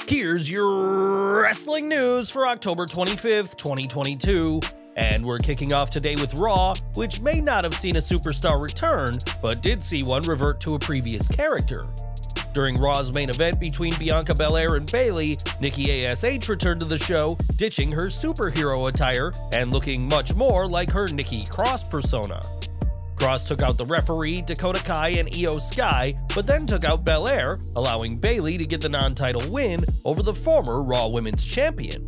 Here's your wrestling news for October 25th, 2022. And we're kicking off today with Raw, which may not have seen a superstar return, but did see one revert to a previous character. During Raw's main event between Bianca Belair and Bayley, Nikki ASH returned to the show, ditching her superhero attire and looking much more like her Nikki Cross persona. Cross took out the referee, Dakota Kai, and Io Sky, but then took out Belair, allowing Bayley to get the non-title win over the former Raw Women's Champion.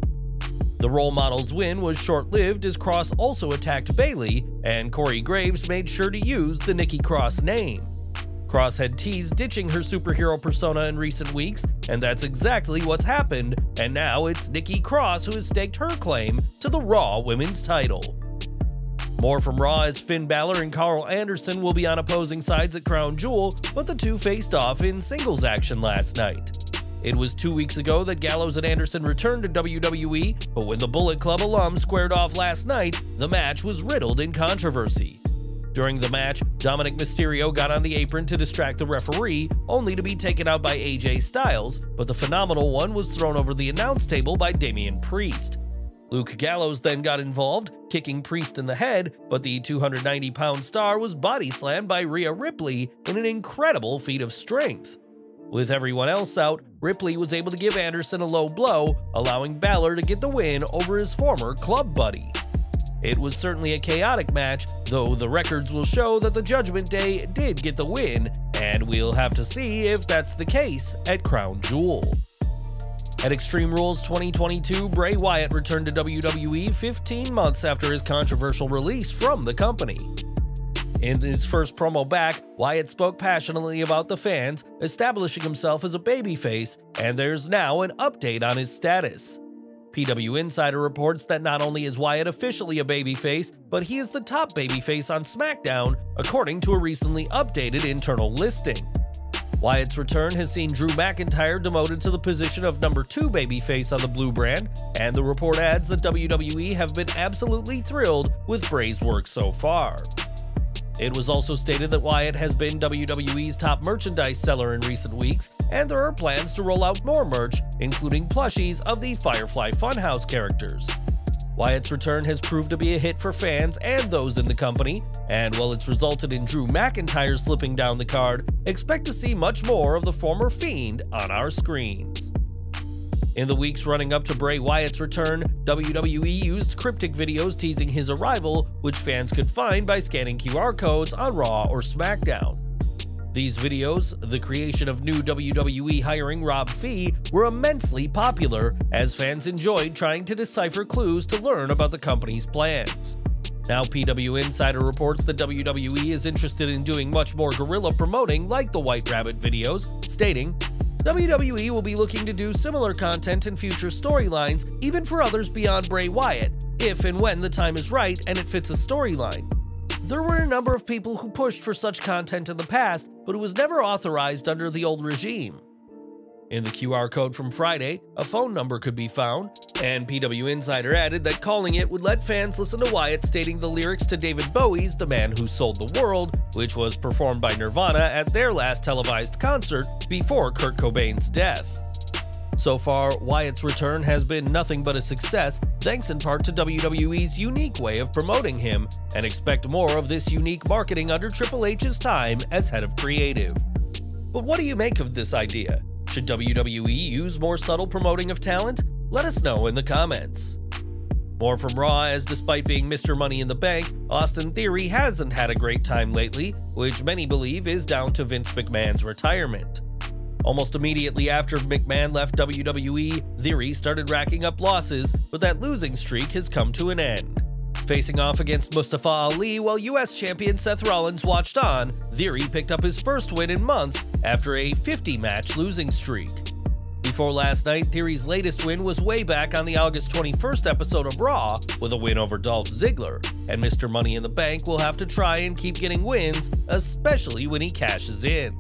The role model's win was short-lived as Cross also attacked Bayley, and Corey Graves made sure to use the Nikki Cross name. Cross had teased ditching her superhero persona in recent weeks, and that's exactly what's happened, and now it's Nikki Cross who has staked her claim to the Raw Women's title. More from Raw as Finn Balor and Karl Anderson will be on opposing sides at Crown Jewel, but the two faced off in singles action last night. It was 2 weeks ago that Gallows and Anderson returned to WWE, but when the Bullet Club alums squared off last night, the match was riddled in controversy. During the match, Dominic Mysterio got on the apron to distract the referee, only to be taken out by AJ Styles, but the Phenomenal One was thrown over the announce table by Damian Priest. Luke Gallows then got involved, kicking Priest in the head, but the 290-pound star was body slammed by Rhea Ripley in an incredible feat of strength. With everyone else out, Ripley was able to give Anderson a low blow, allowing Balor to get the win over his former club buddy. It was certainly a chaotic match, though the records will show that the Judgment Day did get the win, and we'll have to see if that's the case at Crown Jewel. At Extreme Rules 2022, Bray Wyatt returned to WWE 15 months after his controversial release from the company. In his first promo back, Wyatt spoke passionately about the fans, establishing himself as a babyface, and there's now an update on his status. PW Insider reports that not only is Wyatt officially a babyface, but he is the top babyface on Smackdown, according to a recently updated internal listing. Wyatt's return has seen Drew McIntyre demoted to the position of number 2 babyface on the Blue brand, and the report adds that WWE have been absolutely thrilled with Bray's work so far. It was also stated that Wyatt has been WWE's top merchandise seller in recent weeks, and there are plans to roll out more merch, including plushies of the Firefly Funhouse characters. Wyatt's return has proved to be a hit for fans and those in the company, and while it's resulted in Drew McIntyre slipping down the card, expect to see much more of the former Fiend on our screens. In the weeks running up to Bray Wyatt's return, WWE used cryptic videos teasing his arrival, which fans could find by scanning QR codes on Raw or SmackDown. These videos, the creation of new WWE hiring Rob Fee, were immensely popular as fans enjoyed trying to decipher clues to learn about the company's plans. Now PW Insider reports that WWE is interested in doing much more guerrilla promoting like the White Rabbit videos, stating, WWE will be looking to do similar content in future storylines, even for others beyond Bray Wyatt, if and when the time is right and it fits a storyline. There were a number of people who pushed for such content in the past, but it was never authorized under the old regime. In the QR code from Friday, a phone number could be found, and PW Insider added that calling it would let fans listen to Wyatt stating the lyrics to David Bowie's The Man Who Sold the World, which was performed by Nirvana at their last televised concert before Kurt Cobain's death. So far, Wyatt's return has been nothing but a success, thanks in part to WWE's unique way of promoting him, and expect more of this unique marketing under Triple H's time as head of creative. But what do you make of this idea? Should WWE use more subtle promoting of talent? Let us know in the comments. More from Raw, as despite being Mr. Money in the Bank, Austin Theory hasn't had a great time lately, which many believe is down to Vince McMahon's retirement. Almost immediately after McMahon left WWE, Theory started racking up losses, but that losing streak has come to an end. Facing off against Mustafa Ali while US champion Seth Rollins watched on, Theory picked up his first win in months after a 50-match losing streak. Before last night, Theory's latest win was way back on the August 21st episode of Raw with a win over Dolph Ziggler, and Mr. Money in the Bank will have to try and keep getting wins, especially when he cashes in.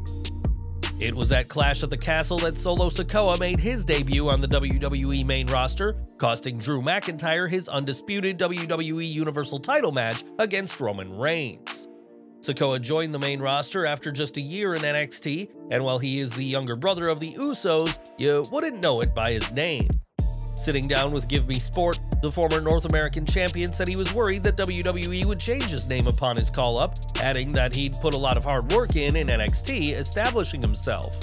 It was at Clash at the Castle that Solo Sikoa made his debut on the WWE main roster, costing Drew McIntyre his undisputed WWE Universal title match against Roman Reigns. Sikoa joined the main roster after just a year in NXT, and while he is the younger brother of the Usos, you wouldn't know it by his name. Sitting down with Give Me Sport, the former North American champion said he was worried that WWE would change his name upon his call-up, adding that he'd put a lot of hard work in NXT, establishing himself.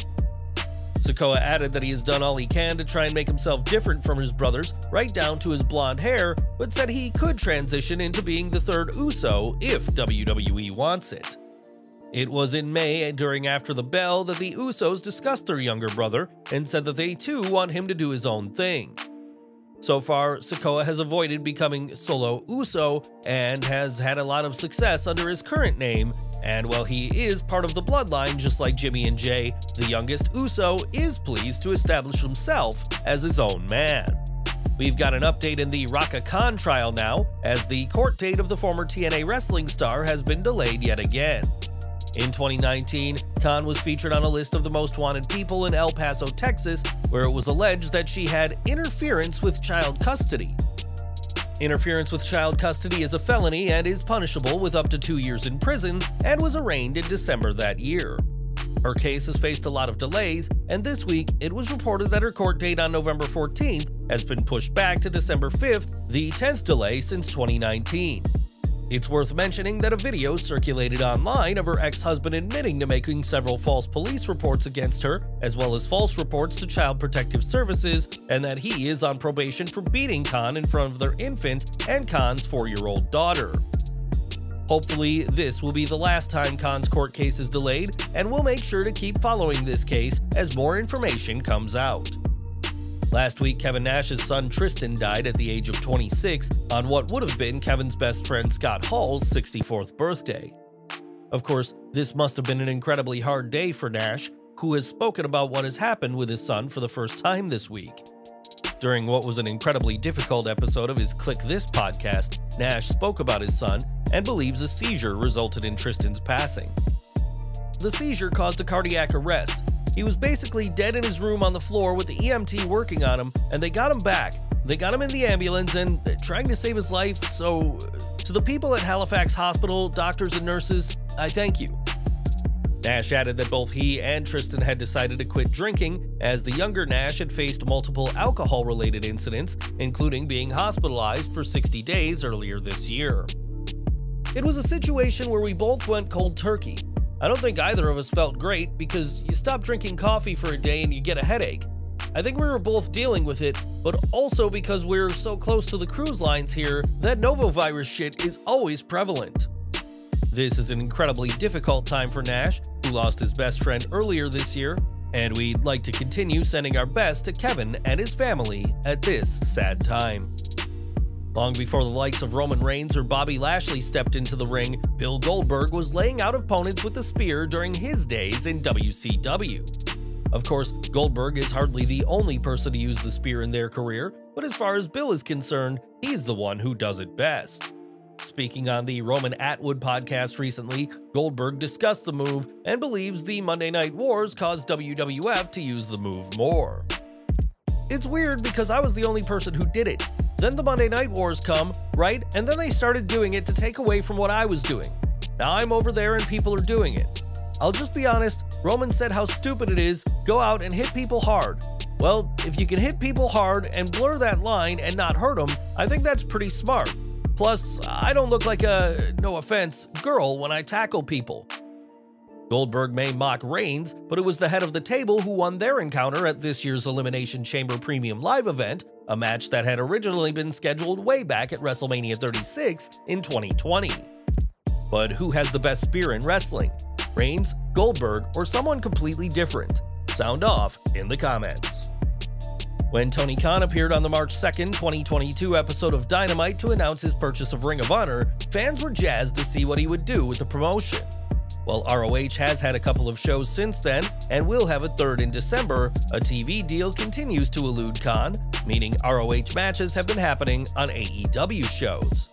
Sikoa added that he has done all he can to try and make himself different from his brothers, right down to his blonde hair, but said he could transition into being the third Uso if WWE wants it. It was in May, during After the Bell, that the Usos discussed their younger brother and said that they too want him to do his own thing. So far, Sikoa has avoided becoming Solo Uso and has had a lot of success under his current name, and while he is part of the bloodline just like Jimmy and Jay, the youngest Uso is pleased to establish himself as his own man. We've got an update in the Rhaka Khan trial now, as the court date of the former TNA wrestling star has been delayed yet again. In 2019, Khan was featured on a list of the most wanted people in El Paso, Texas, where it was alleged that she had interference with child custody. Interference with child custody is a felony and is punishable with up to 2 years in prison, and was arraigned in December that year. Her case has faced a lot of delays, and this week it was reported that her court date on November 14th has been pushed back to December 5th, the 10th delay since 2019. It's worth mentioning that a video circulated online of her ex-husband admitting to making several false police reports against her, as well as false reports to Child Protective Services, and that he is on probation for beating Khan in front of their infant and Khan's 4-year-old daughter. Hopefully, this will be the last time Khan's court case is delayed, and we'll make sure to keep following this case as more information comes out. Last week, Kevin Nash's son Tristen died at the age of 26 on what would have been Kevin's best friend Scott Hall's 64th birthday. Of course, this must have been an incredibly hard day for Nash, who has spoken about what has happened with his son for the first time this week. During what was an incredibly difficult episode of his Click This podcast, Nash spoke about his son and believes a seizure resulted in Tristen's passing. The seizure caused a cardiac arrest. He was basically dead in his room on the floor with the EMT working on him, and they got him back. They got him in the ambulance and trying to save his life, so to the people at Halifax Hospital, doctors and nurses, I thank you. Nash added that both he and Tristen had decided to quit drinking, as the younger Nash had faced multiple alcohol-related incidents, including being hospitalized for 60 days earlier this year. It was a situation where we both went cold turkey. I don't think either of us felt great, because you stop drinking coffee for a day and you get a headache. I think we were both dealing with it, but also because we're so close to the cruise lines here, that novovirus shit is always prevalent. This is an incredibly difficult time for Nash, who lost his best friend earlier this year, and we'd like to continue sending our best to Kevin and his family at this sad time. Long before the likes of Roman Reigns or Bobby Lashley stepped into the ring, Bill Goldberg was laying out opponents with the spear during his days in WCW. Of course, Goldberg is hardly the only person to use the spear in their career, but as far as Bill is concerned, he's the one who does it best. Speaking on the Roman Atwood podcast recently, Goldberg discussed the move and believes the Monday Night Wars caused WWF to use the move more. It's weird because I was the only person who did it. Then the Monday Night Wars come, right? And then they started doing it to take away from what I was doing. Now I'm over there and people are doing it. I'll just be honest, Roman said how stupid it is, go out and hit people hard. Well, if you can hit people hard and blur that line and not hurt them, I think that's pretty smart. Plus, I don't look like a, no offense, girl when I tackle people. Goldberg may mock Reigns, but it was the head of the table who won their encounter at this year's Elimination Chamber Premium Live event, a match that had originally been scheduled way back at WrestleMania 36 in 2020. But who has the best spear in wrestling? Reigns, Goldberg, or someone completely different? Sound off in the comments. When Tony Khan appeared on the March 2nd, 2022 episode of Dynamite to announce his purchase of Ring of Honor, fans were jazzed to see what he would do with the promotion. While ROH has had a couple of shows since then, and will have a third in December, a TV deal continues to elude Khan, meaning ROH matches have been happening on AEW shows.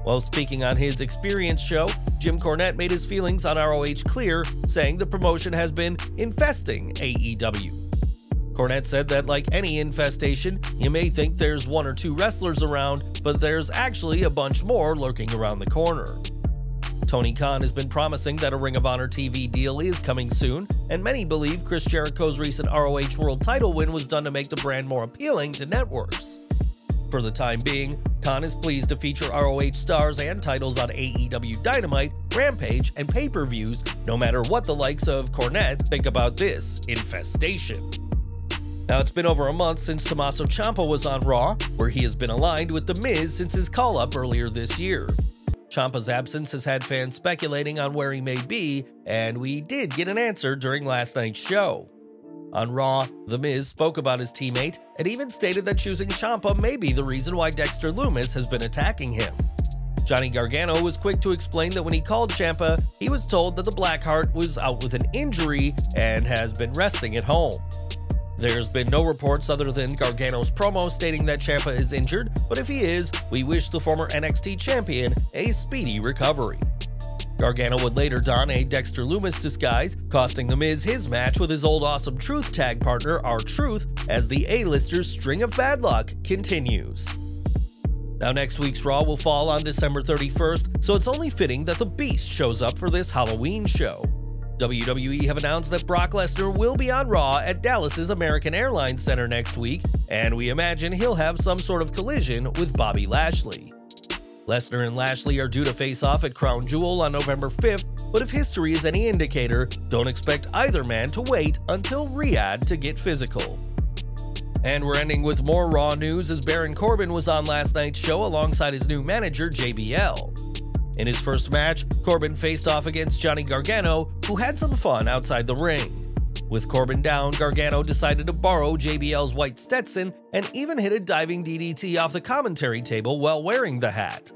While speaking on his Experience show, Jim Cornette made his feelings on ROH clear, saying the promotion has been infesting AEW. Cornette said that like any infestation, you may think there's 1 or 2 wrestlers around, but there's actually a bunch more lurking around the corner. Tony Khan has been promising that a Ring of Honor TV deal is coming soon, and many believe Chris Jericho's recent ROH World title win was done to make the brand more appealing to networks. For the time being, Khan is pleased to feature ROH stars and titles on AEW Dynamite, Rampage, and pay-per-views, no matter what the likes of Cornette think about this infestation. Now, it's been over a month since Tommaso Ciampa was on Raw, where he has been aligned with The Miz since his call-up earlier this year. Ciampa's absence has had fans speculating on where he may be, and we did get an answer during last night's show. On Raw, The Miz spoke about his teammate and even stated that choosing Ciampa may be the reason why Dexter Lumis has been attacking him. Johnny Gargano was quick to explain that when he called Ciampa, he was told that the Blackheart was out with an injury and has been resting at home. There's been no reports other than Gargano's promo stating that Ciampa is injured, but if he is, we wish the former NXT champion a speedy recovery. Gargano would later don a Dexter Lumis disguise, costing The Miz his match with his old Awesome Truth tag partner R-Truth as the A-listers' string of bad luck continues. Now, next week's Raw will fall on December 31st, so it's only fitting that the Beast shows up for this Halloween show. WWE have announced that Brock Lesnar will be on Raw at Dallas's American Airlines Center next week, and we imagine he'll have some sort of collision with Bobby Lashley. Lesnar and Lashley are due to face off at Crown Jewel on November 5th, but if history is any indicator, don't expect either man to wait until Riyadh to get physical. And we're ending with more Raw news as Baron Corbin was on last night's show alongside his new manager JBL. In his first match, Corbin faced off against Johnny Gargano, who had some fun outside the ring. With Corbin down, Gargano decided to borrow JBL's white Stetson and even hit a diving DDT off the commentary table while wearing the hat.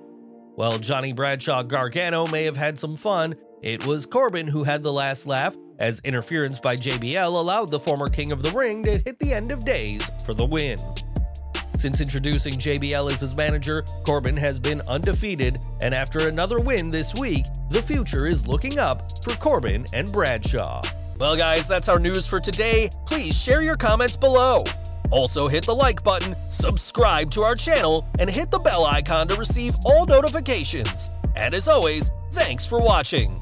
While Johnny Bradshaw Gargano may have had some fun, it was Corbin who had the last laugh, as interference by JBL allowed the former King of the Ring to hit the end of days for the win. Since introducing JBL as his manager, Corbin has been undefeated, and after another win this week, the future is looking up for Corbin and Bradshaw. Well guys, that's our news for today. Please share your comments below. Also hit the like button, subscribe to our channel, and hit the bell icon to receive all notifications. And as always, thanks for watching.